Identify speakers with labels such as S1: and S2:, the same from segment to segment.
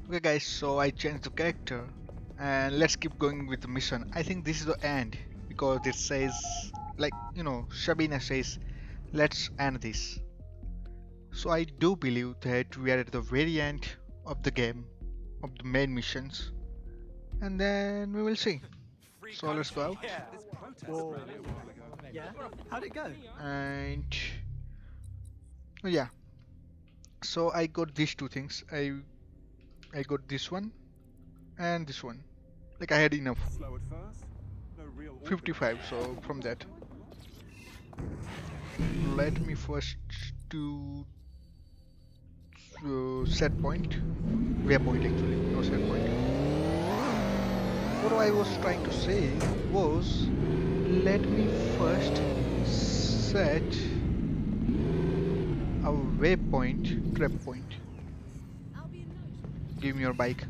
S1: Okay guys, so I changed the character and let's keep going with the mission. I think this is the end because it says, like, Shabina says, let's end this. So I do believe that we are at the very end of the game, of the main missions, and then we will see. So let's go out.
S2: Whoa. Yeah? How'd it go?
S1: And oh yeah, so I got these two things. I got this one and this one. Like I had enough. 55, so from that. Let me first do set point. Waypoint actually, no set point. What I was trying to say was, let me first set a waypoint, trap point. Give me your bike.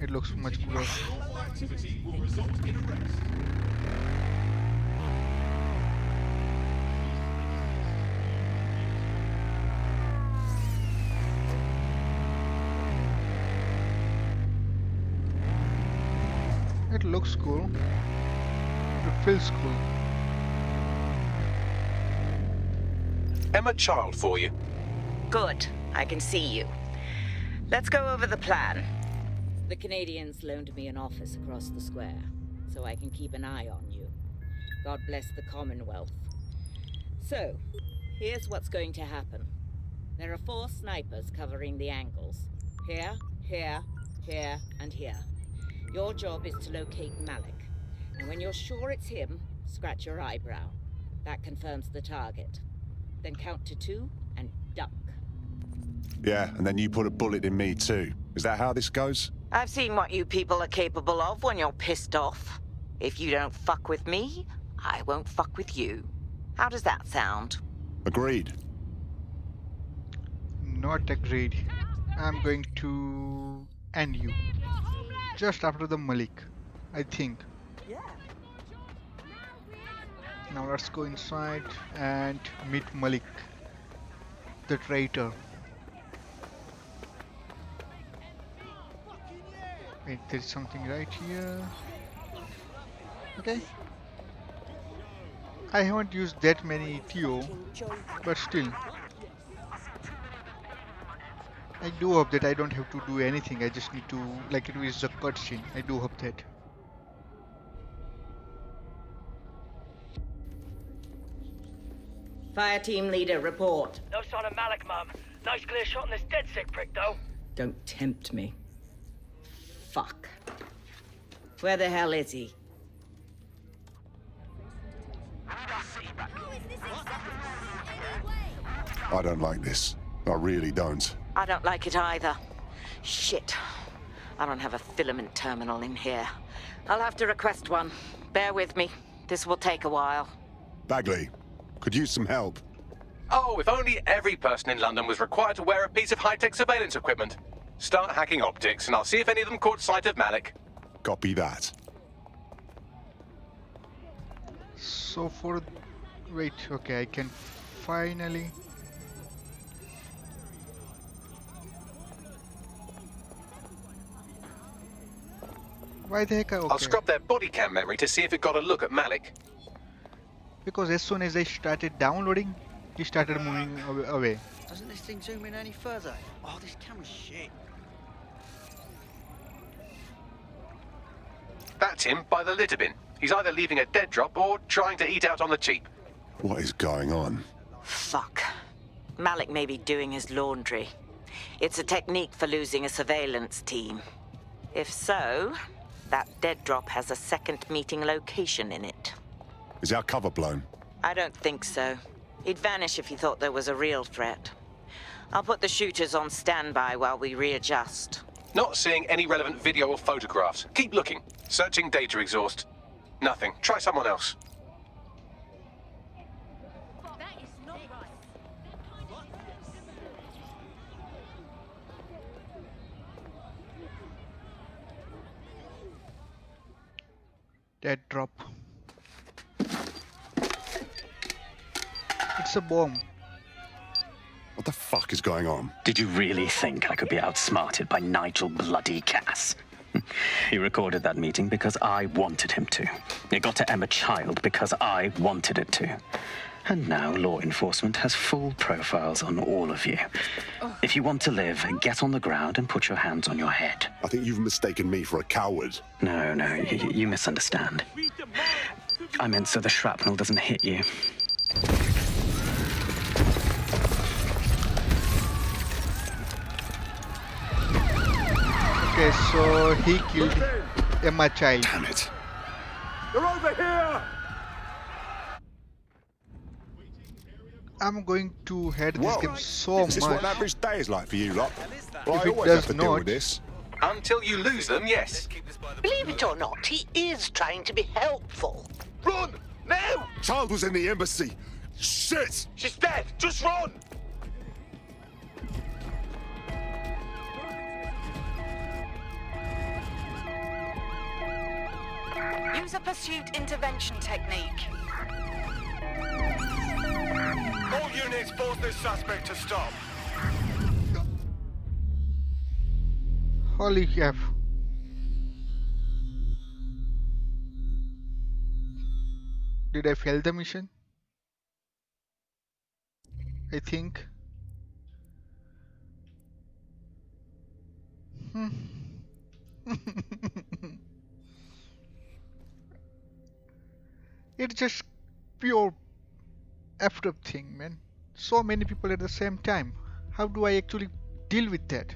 S1: It looks much cooler.
S3: Activity will result in arrest.
S1: It looks cool. It feels cool.
S4: Emma Child for you.
S5: Good. I can see you. Let's go over the plan.
S6: The Canadians loaned me an office across the square, so I can keep an eye on you. God bless the Commonwealth. So, here's what's going to happen. There are 4 snipers covering the angles. Here, here, here, and here. Your job is to locate Malik. And when you're sure it's him, scratch your eyebrow. That confirms the target. Then count to 2 and duck.
S7: Yeah, and then you put a bullet in me too. Is that how this goes?
S5: I've seen what you people are capable of when you're pissed off. If you don't fuck with me, I won't fuck with you. How does that sound?
S7: Agreed.
S1: Not agreed. I'm going to end you. Just after the Malik, I think.
S2: Yeah.
S1: Now let's go inside and meet Malik, the traitor. Wait, there's something right here. Okay. I haven't used that many TO, but still. I do hope that I don't have to do anything, I just need to, like it is a cutscene. I do hope that.
S6: Fire team leader, report.
S8: No sign of Malik, Mum. Nice clear shot on this DedSec prick, though.
S6: Don't tempt me. Fuck. Where the hell is he?
S7: I don't like this. I really don't.
S5: I don't like it either. Shit. I don't have a filament terminal in here. I'll have to request one. Bear with me. This will take a while.
S7: Bagley, could use some help.
S4: Oh, if only every person in London was required to wear a piece of high-tech surveillance equipment. Start hacking optics, and I'll see if any of them caught sight of Malik.
S7: Copy that.
S1: So for... wait, okay, I can finally... Why the heck? Okay.
S4: I'll scrub their body cam memory to see if it got a look at Malik.
S1: Because as soon as I started downloading, he started moving away.
S2: Doesn't this thing zoom in any further? Oh, this camera's shit.
S4: That's him by the litter bin. He's either leaving a dead drop or trying to eat out on the cheap.
S7: What is going on?
S5: Fuck. Malik may be doing his laundry. It's a technique for losing a surveillance team. If so, that dead drop has a second meeting location in it.
S7: Is our cover blown?
S5: I don't think so. He'd vanish if he thought there was a real threat. I'll put the shooters on standby while we readjust.
S4: Not seeing any relevant video or photographs. Keep looking. Searching data exhaust. Nothing. Try someone else.
S1: Dead drop. It's a bomb.
S7: What the fuck is going on?
S9: Did you really think I could be outsmarted by Nigel bloody Cass? He recorded that meeting because I wanted him to. It got to Emma Child because I wanted it to. And now law enforcement has full profiles on all of you. If you want to live, get on the ground and put your hands on your head.
S7: I think you've mistaken me for a coward.
S9: No, you misunderstand. I meant so the shrapnel doesn't hit you.
S1: Okay, so he killed Emma Child.
S7: Damn it.
S3: They're over here!
S1: I'm going to hate this game so
S7: Is this what
S1: much.
S7: an average day is like for you lot? Well,
S1: If
S7: I
S1: it
S7: always
S1: does
S7: have to deal
S1: not-
S7: with this.
S4: Until you lose them, yes.
S10: Believe it or not, he is trying to be helpful.
S3: Run! Now!
S7: Child was in the embassy. Shit!
S3: She's dead! Just run!
S5: Use a pursuit intervention technique.
S3: All units force this suspect to stop.
S1: Holy crap. Did I fail the mission? I think. It's just pure effed up thing, man. So many people at the same time. How do I actually deal with that?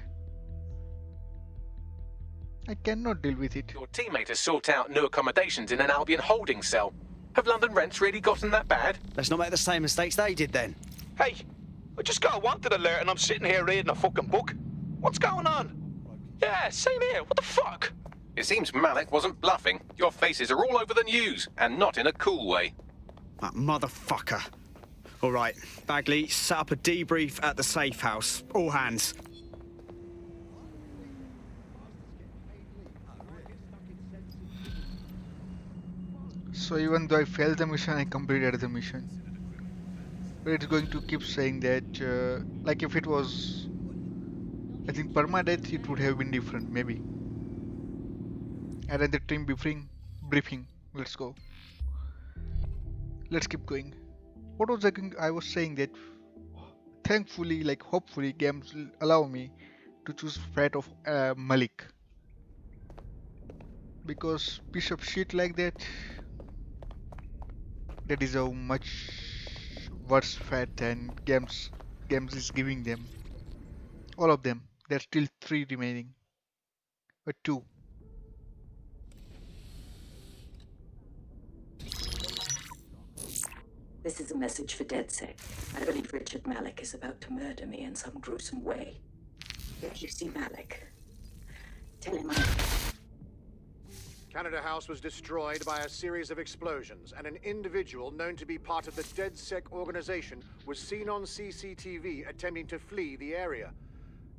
S1: I cannot deal with it.
S4: Your teammate has sought out new accommodations in an Albion holding cell. Have London rents really gotten that bad?
S2: Let's not make the same mistakes they did then.
S11: Hey, I just got a wanted alert and I'm sitting here reading a fucking book. What's going on? Yeah, same here. What the fuck?
S4: It seems Malik wasn't bluffing. Your faces are all over the news, and not in a cool way.
S2: That motherfucker. All right, Bagley, set up a debrief at the safe house. All hands.
S1: So even though I failed the mission, I completed the mission. But it's going to keep saying that, like if it was, I think permadeath, it would have been different, maybe. Another team briefing. Let's go. Let's keep going. What was I was saying that, thankfully, like hopefully, games will allow me to choose fate of Malik. Because piece of shit like that. That is a much worse fate than games is giving them. All of them. There's still 3 remaining. But 2.
S12: This is a message for DedSec. I believe Richard Malik is about to murder me in some gruesome way. If you see Malik, tell him I'm...
S13: Canada House was destroyed by a series of explosions, and an individual known to be part of the DedSec organization was seen on CCTV attempting to flee the area.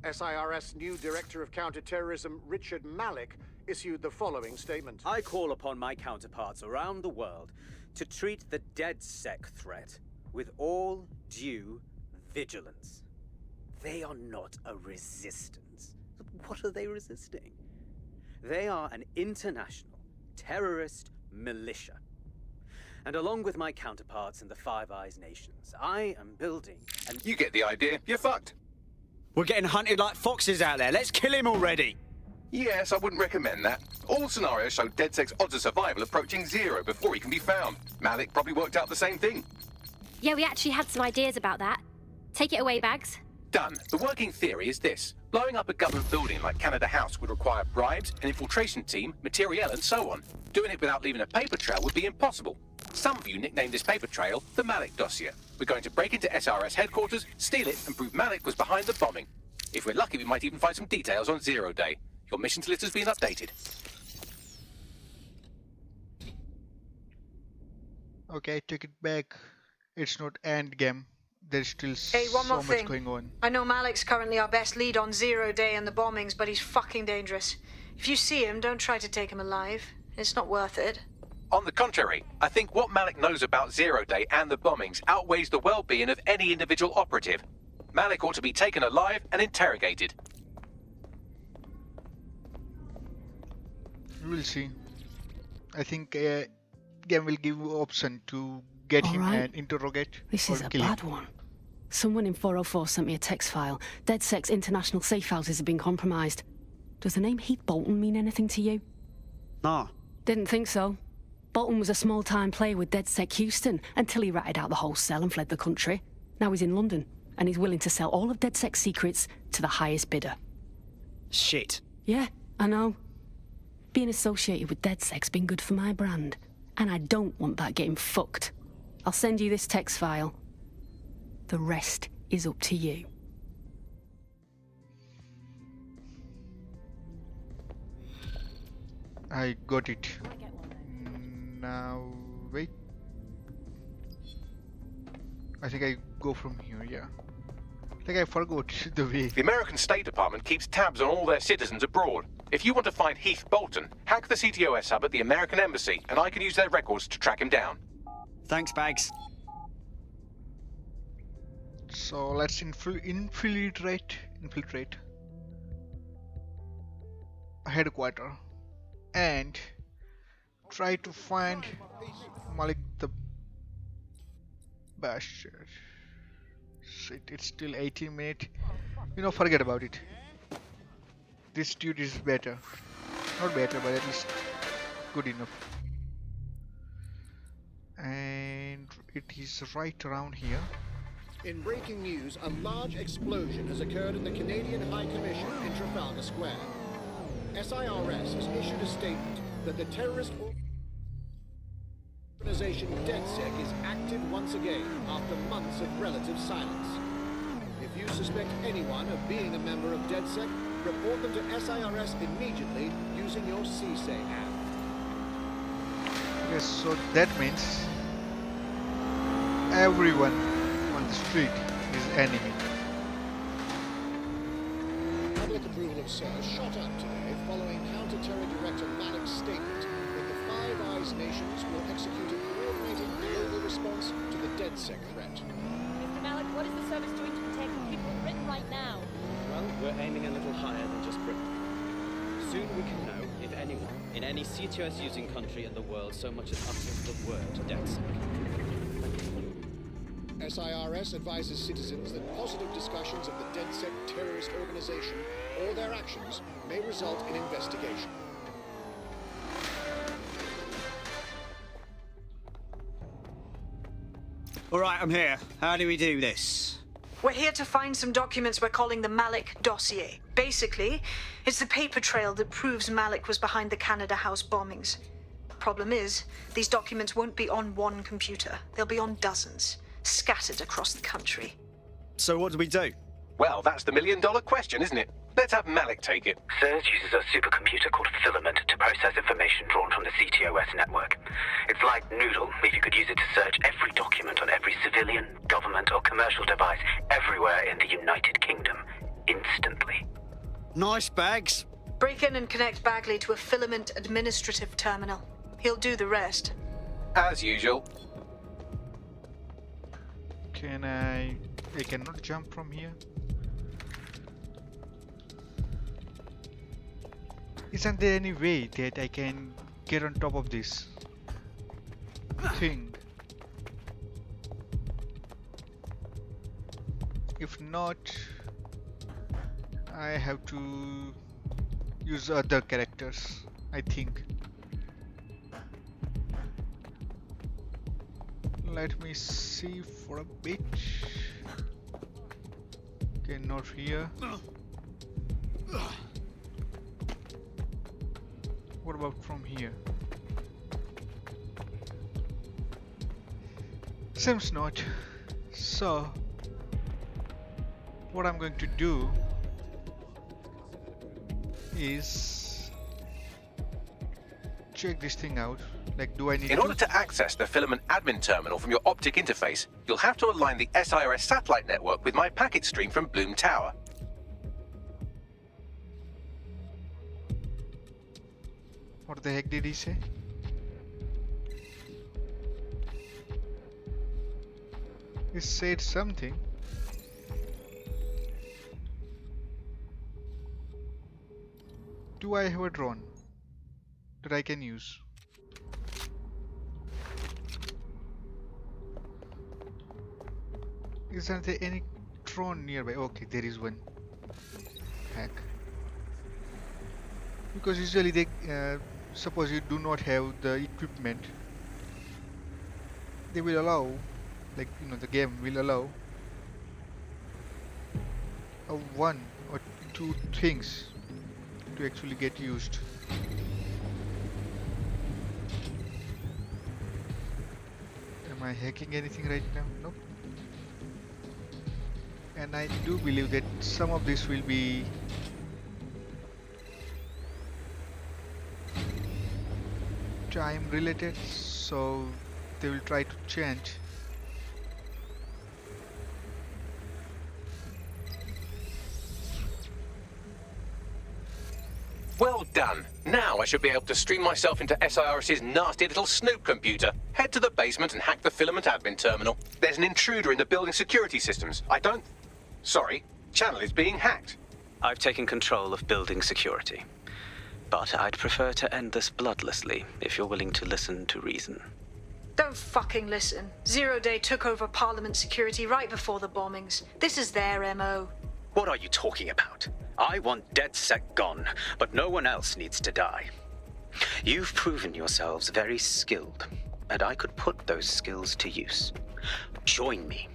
S13: SIRS new Director of Counterterrorism, Richard Malik, issued the following statement.
S14: I call upon my counterparts around the world to treat the DedSec threat with all due vigilance. They are not a resistance. What are they resisting? They are an international terrorist militia. And along with my counterparts in the Five Eyes nations, I am building an...
S4: You get the idea. You're fucked.
S2: We're getting hunted like foxes out there. Let's kill him already.
S4: Yes, I wouldn't recommend that. All scenarios show DedSec's odds of survival approaching 0 before he can be found. Malik probably worked out the same thing.
S15: Yeah, we actually had some ideas about that. Take it away, Bags.
S4: Done. The working theory is this. Blowing up a government building like Canada House would require bribes, an infiltration team, materiel, and so on. Doing it without leaving a paper trail would be impossible. Some of you nicknamed this paper trail the Malik dossier. We're going to break into SRS headquarters, steal it, and prove Malik was behind the bombing. If we're lucky, we might even find some details on Zero Day. Your missions list has been updated.
S1: Okay, I take it back. It's not end game. There's still
S16: Hey, one
S1: so
S16: more
S1: much
S16: thing.
S1: going on.
S16: I know Malik's currently our best lead on Zero Day and the bombings, but he's fucking dangerous. If you see him, don't try to take him alive. It's not worth it.
S4: On the contrary, I think what Malik knows about Zero Day and the bombings outweighs the well-being of any individual operative. Malik ought to be taken alive and interrogated.
S1: We'll see. I think game will give option to get him
S17: Alright.
S1: and interrogate
S17: This
S1: or
S17: is a
S1: kill him.
S17: bad one. Someone in 404 sent me a text file. DedSec's international safe houses have been compromised. Does the name Heath Bolton mean anything to you?
S2: Nah.
S17: Didn't think so. Bolton was a small-time player with DedSec Houston until he ratted out the whole cell and fled the country. Now he's in London, and he's willing to sell all of DedSec's secrets to the highest bidder.
S2: Shit.
S17: Yeah, I know. Being associated with DedSec's been good for my brand, and I don't want that getting fucked. I'll send you this text file. The rest is up to you.
S1: I got it. Now, wait. I think I go from here, yeah. I think I forgot the way.
S4: The American State Department keeps tabs on all their citizens abroad. If you want to find Heath Bolton, hack the CTOS hub at the American Embassy, and I can use their records to track him down.
S2: Thanks, Bags.
S1: So let's infiltrate a headquarters and try to find Malik the Bastard. Shit, it's still 18 minutes. You know, forget about it. This dude is better. Not better, but at least good enough. And it is right around here.
S13: In breaking news, a large explosion has occurred at the Canadian High Commission in Trafalgar Square. SIRS has issued a statement that the terrorist organization DedSec is active once again after months of relative silence. If you suspect anyone of being a member of DedSec, report them to SIRS immediately using your CSA app.
S1: Yes, so that means everyone on the street is enemy.
S13: Public approval of SIRS shot up today following Counter-Terror Director Malik's statement that the Five Eyes nations will execute a coordinated global response to the DedSec threat.
S18: Mr. Malik, what is the service doing to protect the people in Britain right now?
S14: Well, we're aiming a little higher than just Britain. Soon we can know if anyone in any CTOS-using country in the world so much as utters the word DedSec.
S13: SIRS advises citizens that positive discussions of the DedSec terrorist organization or their actions may result in investigation.
S2: All right, I'm here. How do we do this?
S16: We're here to find some documents we're calling the Malik dossier. Basically, it's the paper trail that proves Malik was behind the Canada House bombings. Problem is, these documents won't be on one computer. They'll be on dozens, scattered across the country.
S2: So what do we do?
S4: Well, that's the million-dollar question, isn't it? Let's have Malik take it.
S19: SIRS uses a supercomputer called Filament to process information drawn from the CTOS network. It's like Noodle, if you could use it to search every document on every civilian, government, or commercial device everywhere in the United Kingdom, instantly.
S2: Nice, Bags.
S16: Break in and connect Bagley to a Filament administrative terminal. He'll do the rest.
S4: As usual.
S1: Can I cannot jump from here. Isn't there any way that I can get on top of this thing? If not, I have to use other characters, I think. Let me see for a bit. Okay, not here. What about from here? Seems not. So, what I'm going to do is check this thing out. Like, do I need
S4: In order to access the Filament admin terminal from your optic interface, you'll have to align the SIRS satellite network with my packet stream from Bloom Tower.
S1: What the heck did he say? He said something. Do I have a drone that I can use? Isn't there any drone nearby? Okay, there is one. Hack. Because usually they suppose you do not have the equipment, they will allow, like, you know, the game will allow one or two things to actually get used. Am I hacking anything right now? Nope. And I do believe that some of this will be time related, so they will try to change.
S4: Well done. Now I should be able to stream myself into SIRS's nasty little snoop computer, head to the basement and hack the filament admin terminal. There's an intruder in the building security systems. Sorry, channel is being hacked.
S9: I've taken control of building security. But I'd prefer to end this bloodlessly, if you're willing to listen to reason.
S16: Don't fucking listen. Zero Day took over Parliament security right before the bombings. This is their MO.
S9: What are you talking about? I want DedSec gone, but no one else needs to die. You've proven yourselves very skilled, and I could put those skills to use. Join me.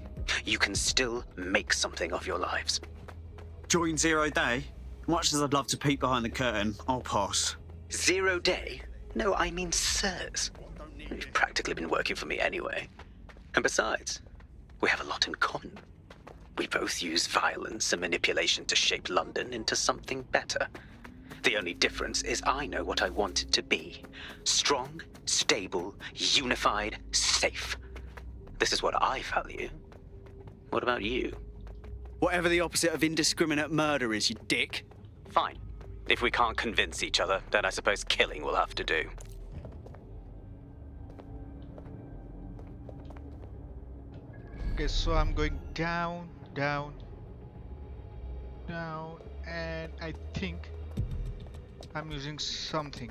S9: You can still make something of your lives.
S2: Join Zero Day? Much as I'd love to peek behind the curtain, I'll pass.
S9: 0 Day? No, I mean sirs. You've practically been working for me anyway. And besides, we have a lot in common. We both use violence and manipulation to shape London into something better. The only difference is I know what I want it to be. Strong, stable, unified, safe. This is what I value. What about you?
S2: Whatever the opposite of indiscriminate murder is, you dick.
S9: Fine. If we can't convince each other, then I suppose killing will have to do.
S1: Okay, so I'm going down, down, and I think I'm using something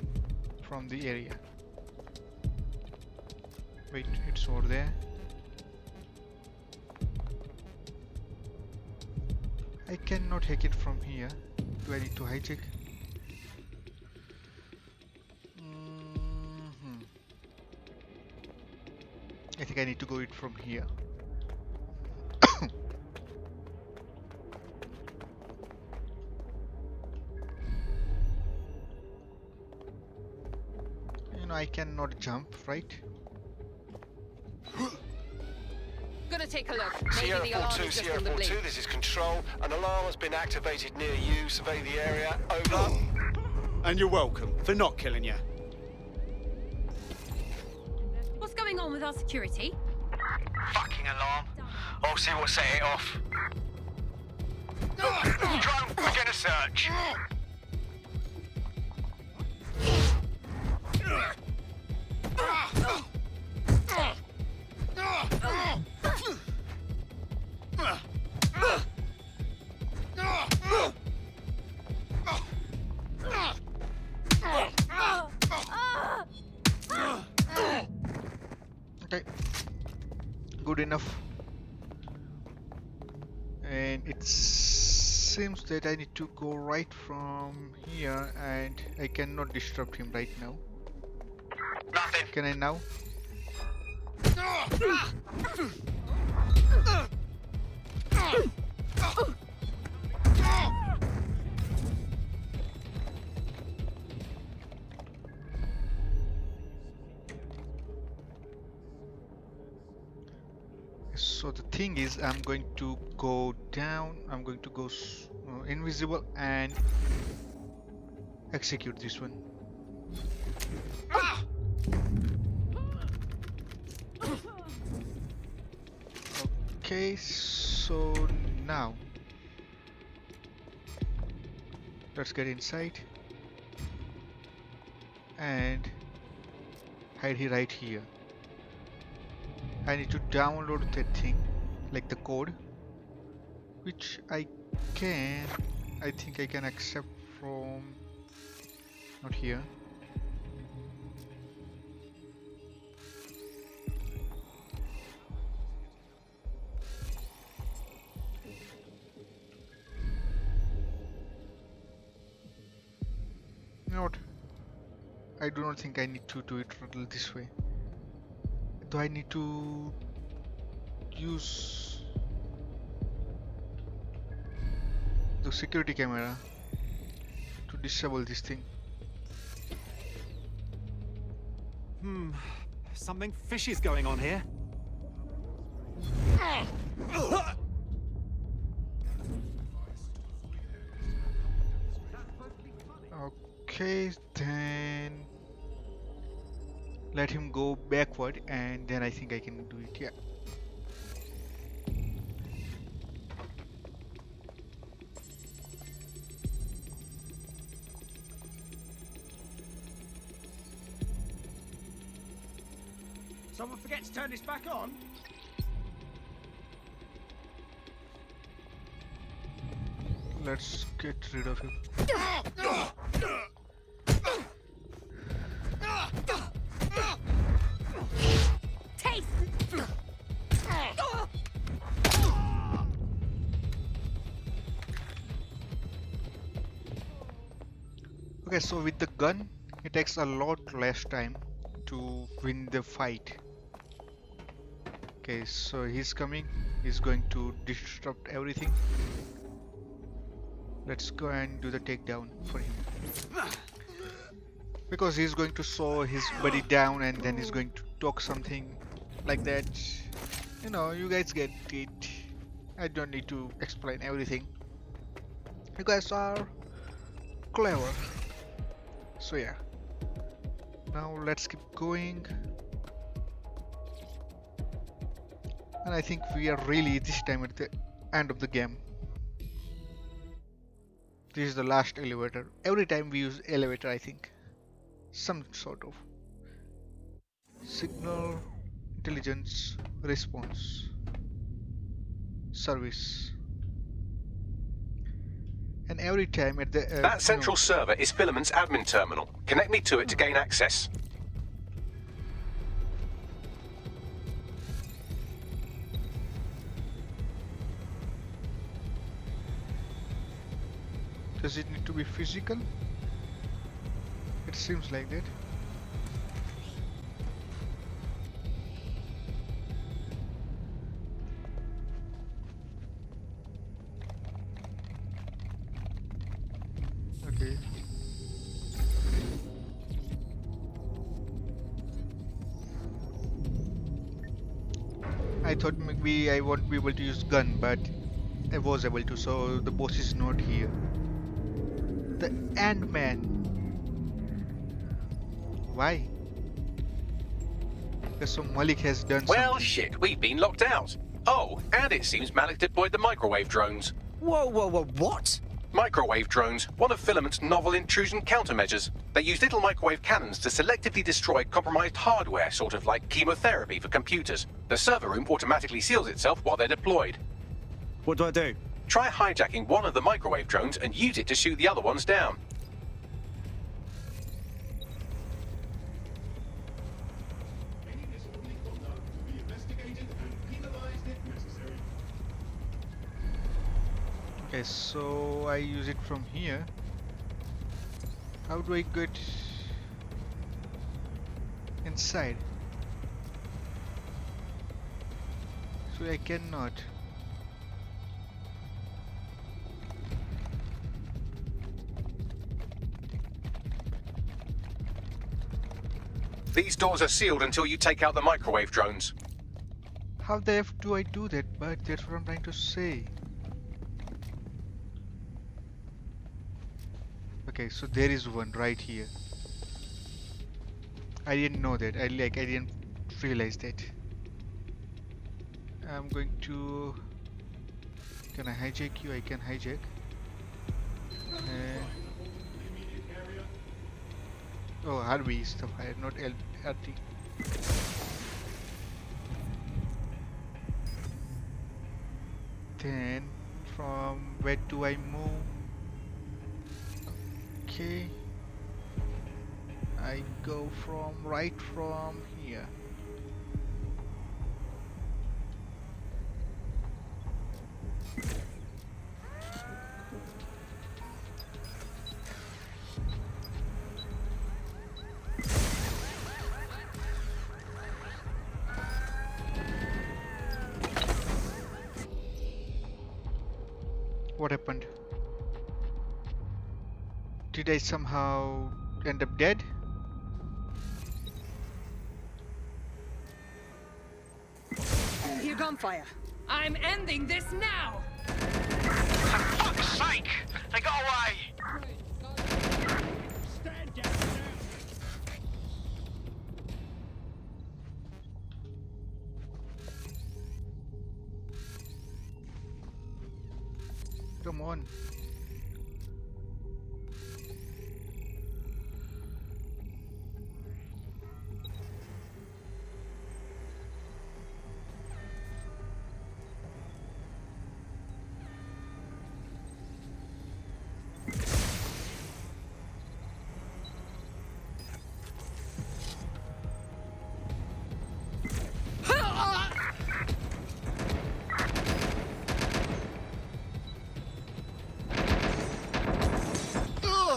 S1: from the area. Wait, it's over there. I cannot hack it from here. Do I need to hijack? I think I need to go it from here. You know, I cannot jump, right?
S18: Gonna take a look.
S3: Sierra
S18: Maybe the alarm
S3: 4-2,
S18: is just
S3: Sierra
S18: on the
S3: 4-2,
S18: blink.
S3: this is Control. An alarm has been activated near you. Survey the area. Over.
S2: And you're welcome for not killing you.
S15: What's going on with our security?
S11: Fucking alarm. I'll see what set it off. Drone, begin a search.
S1: Okay, good enough. And it seems that I need to go right from here, and I cannot disrupt him right now.
S11: Nothing.
S1: Can I now? So the thing is, I'm going to go down, I'm going to go invisible and execute this one. Okay, so now let's get inside and hide here right here. I need to download that thing, like the code, which I think I can accept from Not here. You know what? I do not think I need to do it this way. Do I need to use the security camera to disable this thing?
S20: Something fishy's going on here.
S1: Okay, then let him go backward and then I think I can do it. Yeah.
S20: Someone forget to turn this back on?
S1: Let's get rid of him.
S15: Taste!
S1: Okay, so with the gun, it takes a lot less time to win the fight. Okay, so he's coming. He's going to disrupt everything. Let's go and do the takedown for him. Because he's going to saw his buddy down and then he's going to talk something like that. You know, you guys get it. I don't need to explain everything. You guys are clever. So yeah. Now let's keep going. And I think we are really this time at the end of the game. This is the last elevator. Every time we use elevator, I think. Some sort of. Signal, intelligence, response, service. And every time at the...
S4: that central server is Filament's admin terminal. Connect me to it to gain access.
S1: Does it need to be physical? It seems like that. Okay. I thought maybe I won't be able to use gun, but I was able to, so the boss is not here. The Ant-Man. Why? Because so Malik has done
S4: Well,
S1: something.
S4: shit, we've been locked out. Oh, and it seems Malik deployed the microwave drones.
S2: Whoa, what?
S4: Microwave drones, one of Filament's novel intrusion countermeasures. They use little microwave cannons to selectively destroy compromised hardware, sort of like chemotherapy for computers. The server room automatically seals itself while they're deployed.
S2: What do I do?
S4: Try hijacking one of the microwave drones and use it to shoot the other ones down.
S1: Okay, so I use it from here. How do I get inside? So I cannot.
S4: These doors are sealed until you take out the microwave drones.
S1: How the F do I do that? But that's what I'm trying to say. Okay, so there is one right here. I didn't know that. I didn't realize that. I'm going to. Can I hijack you? I can hijack. Oh, Harvey is the fire, not LRT. Then, from where do I move? Okay. I go from here. What happened? Did I somehow end up dead?
S18: Hear gunfire. I'm ending this now!
S11: For fuck's sake! They got away!
S20: Stand down now.
S1: Come on.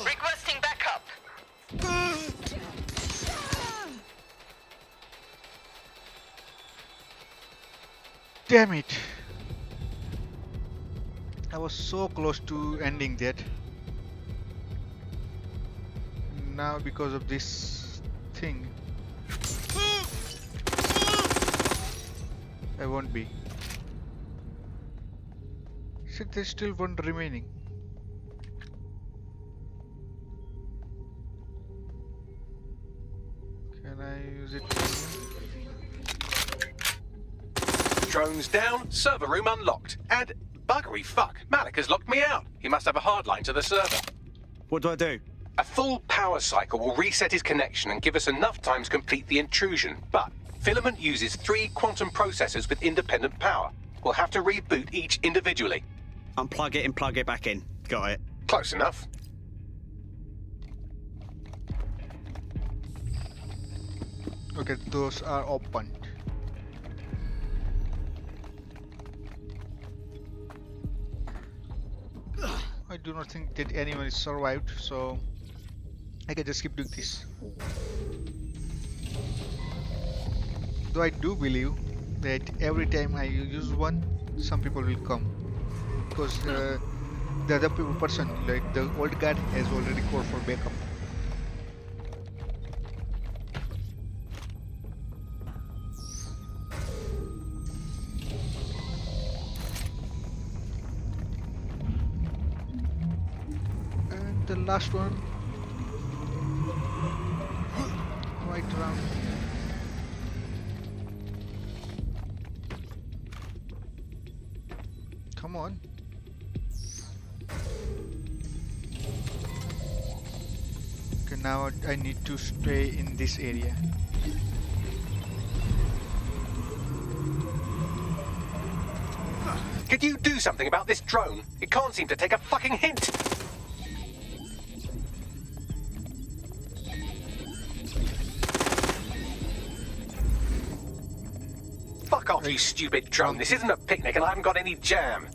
S10: Requesting backup.
S1: Damn it! I was so close to ending that. Now because of this thing, I won't be. Shit, there's still one remaining. Can I use it?
S4: Drones down, server room unlocked. And buggery fuck, Malik has locked me out. He must have a hard line to the server.
S2: What do I do?
S4: A full power cycle will reset his connection and give us enough time to complete the intrusion. But Filament uses 3 quantum processors with independent power. We'll have to reboot each individually.
S2: Unplug it and plug it back in. Got it.
S4: Close enough.
S1: Okay, those are open. I do not think that anyone is survived, so I can just keep doing this. Though I do believe that every time I use one, some people will come, because the other person, like the old guard, has already called for backup. And the last one, right around here. Come on. Okay, now I need to stay in this area.
S4: Could you do something about this drone? It can't seem to take a fucking hint. Fuck off, you stupid drone. This isn't a picnic and I haven't got any jam.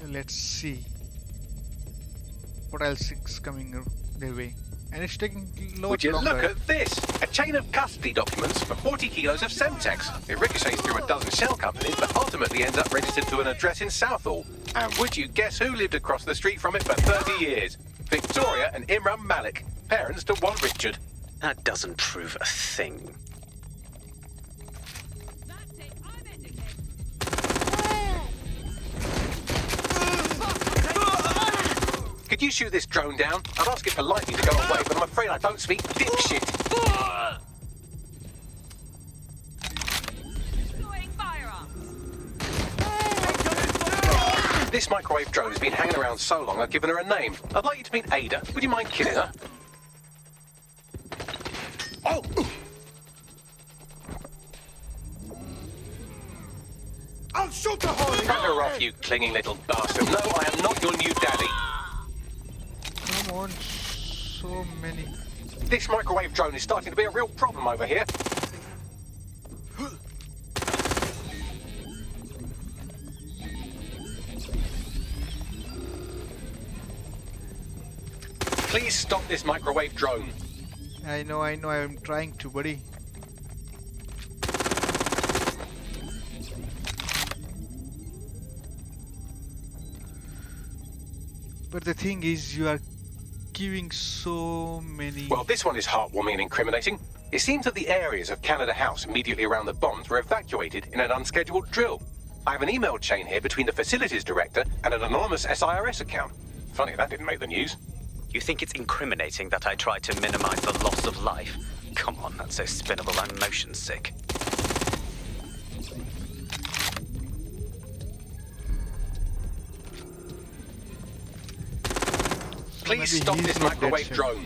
S1: Let's see what else is coming their way. And it's taking longer.
S4: Would you look at this? A chain of custody documents for 40 kilos of Semtex. It ricochets through a dozen shell companies, but ultimately ends up registered to an address in Southall. And would you guess who lived across the street from it for 30 years? Victoria and Imran Malik, parents to one Richard.
S9: That doesn't prove a thing.
S4: Could you shoot this drone down? I'd ask it politely to go away, but I'm afraid I don't speak dipshit. This microwave drone has been hanging around so long I've given her a name. I'd like you to meet Ada. Would you mind killing her? Oh! Bugger off, you clinging little bastard. No, I am not your new daddy.
S1: Come on, so many.
S4: This microwave drone is starting to be a real problem over here. Please stop this microwave drone.
S1: I know, I'm trying to, buddy. But the thing is, you are giving so many...
S4: Well, this one is heartwarming and incriminating. It seems that the areas of Canada House immediately around the bombs were evacuated in an unscheduled drill. I have an email chain here between the facilities director and an anonymous SIRS account. Funny, that didn't make the news.
S9: You think it's incriminating that I tried to minimize the loss of life? Come on, that's so spinnable, I'm motion sick.
S4: Please stop this microwave drone.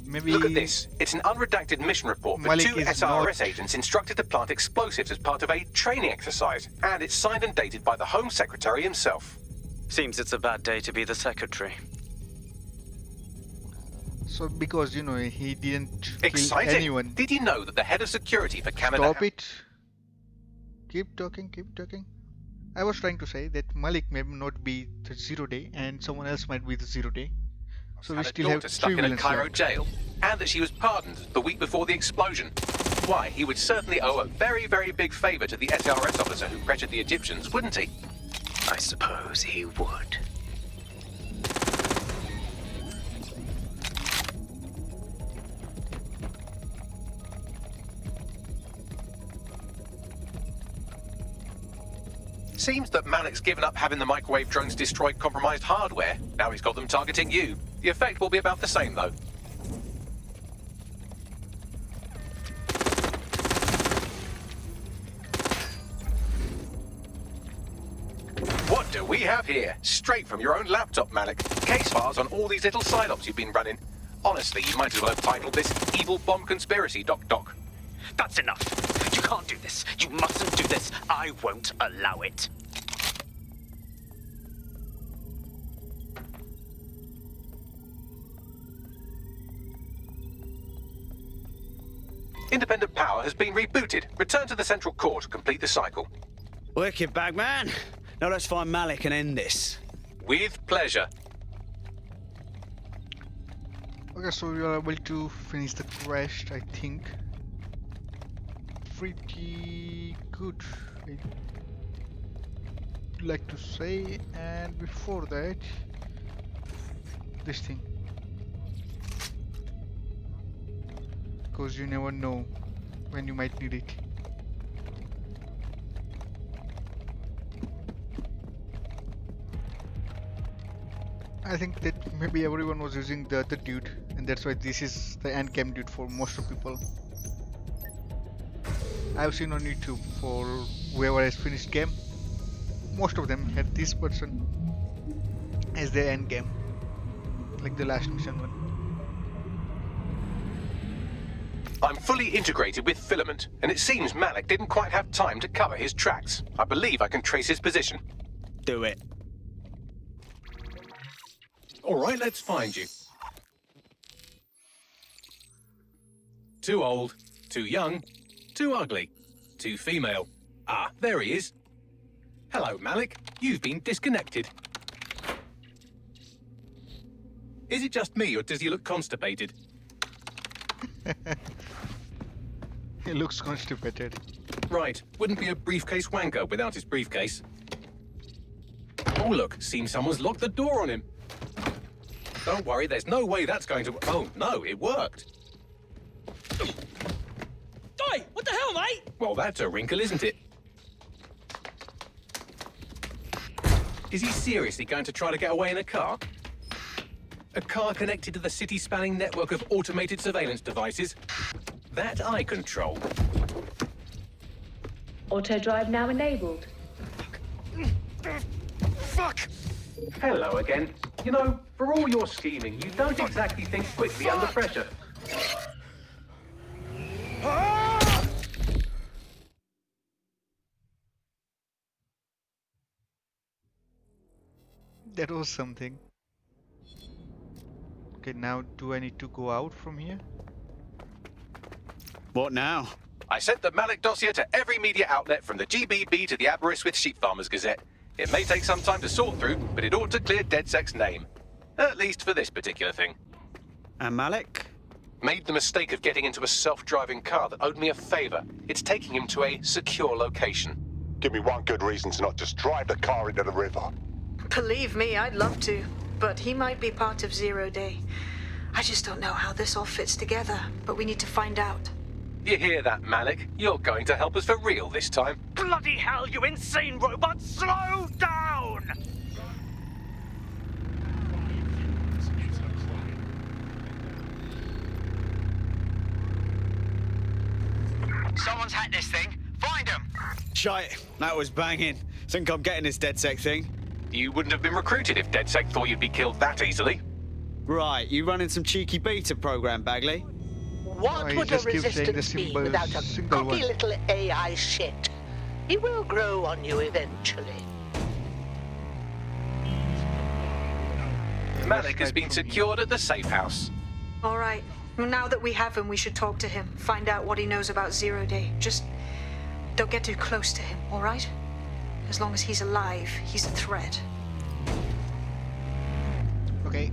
S1: Maybe
S4: look at this. It's an unredacted mission report for
S1: Malik
S4: two SRS agents instructed to plant explosives as part of a training exercise. And it's signed and dated by the Home Secretary himself.
S9: Seems it's a bad day to be the secretary.
S1: So because, you know, he didn't kill
S4: Exciting.
S1: anyone.
S4: Did you know that the head of security for Canada...
S1: Stop it. Keep talking, keep talking. I was trying to say that Malik may not be the 0 day and someone else might be the 0 day. So we still have
S4: stuck
S1: 3
S4: in a
S1: villains
S4: Cairo
S1: left.
S4: jail, and that she was pardoned the week before the explosion. Why, he would certainly owe a very, very big favour to the SRS officer who pressured the Egyptians, wouldn't he?
S9: I suppose he would.
S4: Seems that Malik's given up having the microwave drones destroy compromised hardware. Now he's got them targeting you. The effect will be about the same, though. What do we have here? Straight from your own laptop, Malik. Case files on all these little side-ops you've been running. Honestly, you might as well have titled this Evil Bomb Conspiracy, Doc.
S9: That's enough. You can't do this. You mustn't do this. I won't allow it.
S4: Independent power has been rebooted. Return to the central core to complete the cycle.
S2: Wicked, Bagman. Now let's find Malik and end this.
S4: With pleasure.
S1: Okay, so we are able to finish the quest, I think. Pretty good, I'd like to say. And before that, this thing. Because you never know when you might need it. I think that maybe everyone was using the other dude, and that's why this is the end game dude for most of people. I've seen on YouTube for whoever has finished game, most of them had this person as their end game, like the last mission one.
S4: I'm fully integrated with Filament, and it seems Malik didn't quite have time to cover his tracks. I believe I can trace his position.
S2: Do it.
S4: All right, let's find you. Too old, too young, too ugly, too female. Ah, there he is. Hello, Malik. You've been disconnected. Is it just me, or does he look constipated?
S1: He looks constipated.
S4: Right, wouldn't be a briefcase wanker without his briefcase. Oh look, seems someone's locked the door on him. Don't worry, there's no way that's going to... Oh, no, it worked.
S8: Oi, what the hell, mate?
S4: Well, that's a wrinkle, isn't it? Is he seriously going to try to get away in a car? A car connected to the city-spanning network of automated surveillance devices? That I control.
S12: Auto drive now enabled.
S4: Fuck! Hello again. You know, for all your scheming, you don't exactly think quickly under pressure.
S1: That was something. Okay, now do I need to go out from here?
S2: What now?
S4: I sent the Malik dossier to every media outlet from the GBB to the Aberystwyth Sheep Farmers Gazette. It may take some time to sort through, but it ought to clear DedSec's name. At least for this particular thing.
S2: And Malik?
S4: Made the mistake of getting into a self-driving car that owed me a favor. It's taking him to a secure location.
S7: Give me one good reason to not just drive the car into the river.
S16: Believe me, I'd love to, but he might be part of Zero Day. I just don't know how this all fits together, but we need to find out.
S4: You hear that, Malik? You're going to help us for real this time.
S8: Bloody hell, you insane robot! Slow down!
S11: Someone's hacked this thing. Find him!
S2: Shite, that was banging. Think I'm getting this DedSec thing?
S4: You wouldn't have been recruited if DedSec thought you'd be killed that easily.
S2: Right, you running some cheeky beta program, Bagley?
S10: What would a resistance be without a cocky little AI shit? He will grow on you eventually.
S4: Malik has been secured at the safe house.
S16: All right. Now that we have him, we should talk to him. Find out what he knows about Zero Day. Just don't get too close to him, all right? As long as he's alive, he's a threat.
S1: Okay.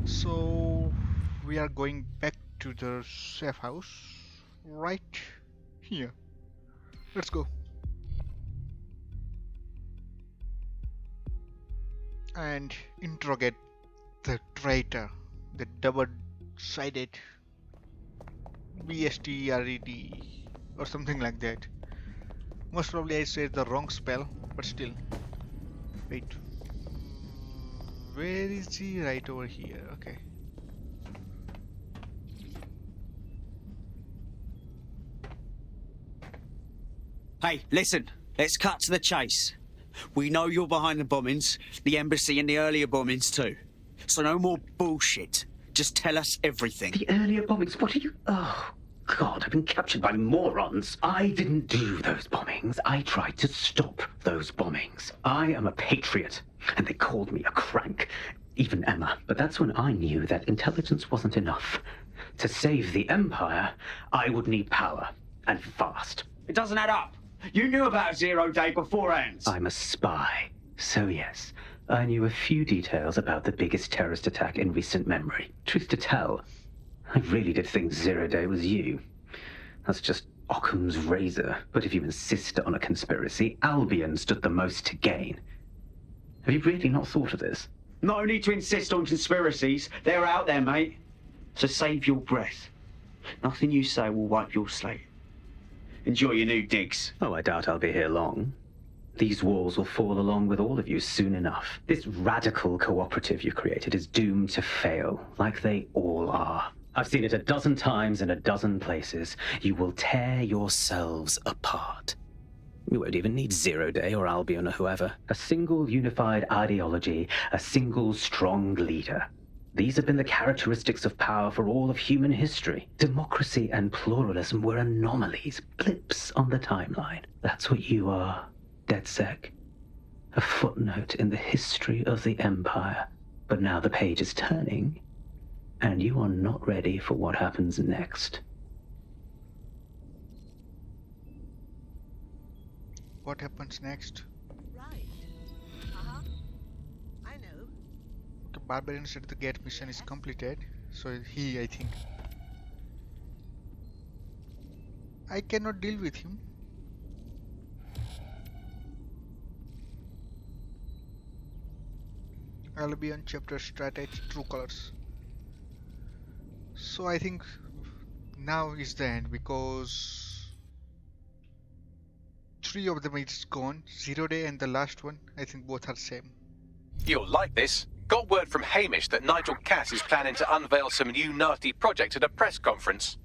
S1: So we are going back to the safe house right here. Let's go. And interrogate the traitor, the double-sided BSTRED or something like that. Most probably I said the wrong spell, but still. Wait. Where is he? Right over here. Okay.
S14: Hey, listen. Let's cut to the chase. We know you're behind the bombings, the embassy and the earlier bombings too. So no more bullshit. Just tell us everything.
S9: The earlier bombings? What are you... Oh, God, I've been captured by morons. I didn't do those bombings. I tried to stop those bombings. I am a patriot, and they called me a crank. Even Emma. But that's when I knew that intelligence wasn't enough. To save the Empire, I would need power, and fast.
S14: It doesn't add up. You knew about Zero Day beforehand.
S9: I'm a spy. So yes, I knew a few details about the biggest terrorist attack in recent memory. Truth to tell, I really did think Zero Day was you. That's just Occam's razor. But if you insist on a conspiracy, Albion stood the most to gain. Have you really not thought of this?
S14: No need to insist on conspiracies. They're out there, mate. So save your breath. Nothing you say will wipe your slate. Enjoy your new digs.
S9: Oh, I doubt I'll be here long. These walls will fall along with all of you soon enough. This radical cooperative you've created is doomed to fail, like they all are. I've seen it a dozen times in a dozen places. You will tear yourselves apart. You won't even need Zero Day or Albion or whoever. A single unified ideology, a single strong leader. These have been the characteristics of power for all of human history. Democracy and pluralism were anomalies, blips on the timeline. That's what you are, DedSec. A footnote in the history of the Empire. But now the page is turning, and you are not ready for what happens next.
S1: What happens next?
S10: Right. I know.
S1: Okay, Barbarian said the gate mission is completed. So I think. I cannot deal with him. Albion chapter strategy true colors. So I think now is the end because 3 of them is gone. 0 Day and the last one, I think both are same.
S4: You'll like this. Got word from Hamish that Nigel Cass is planning to unveil some new nasty project at a press conference.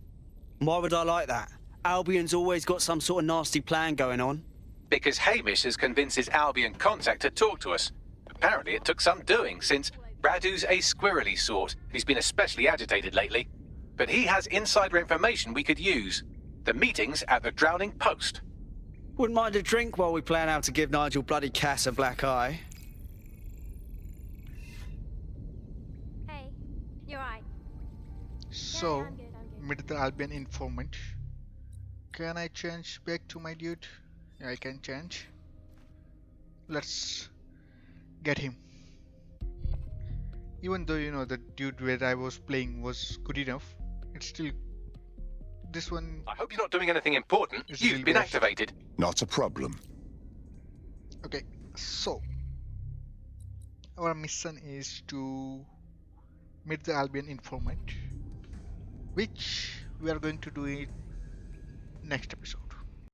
S14: Why would I like that? Albion's always got some sort of nasty plan going on.
S4: Because Hamish has convinced his Albion contact to talk to us. Apparently it took some doing, since Radu's a squirrely sort. He's been especially agitated lately. But he has insider information we could use. The meeting's at the Drowning Post.
S2: Wouldn't mind a drink while we plan how to give Nigel bloody Cass a black eye.
S15: You're right.
S1: So,
S15: I'm good.
S1: meet the Albion informant. Can I change back to my dude? Yeah, I can change. Let's get him. Even though, you know, the dude where I was playing was good enough, it's still... This one...
S4: I hope you're not doing anything important. You've been activated.
S7: Not a problem.
S1: Okay, so... Our mission is to meet the Albion informant, which we are going to do it next episode.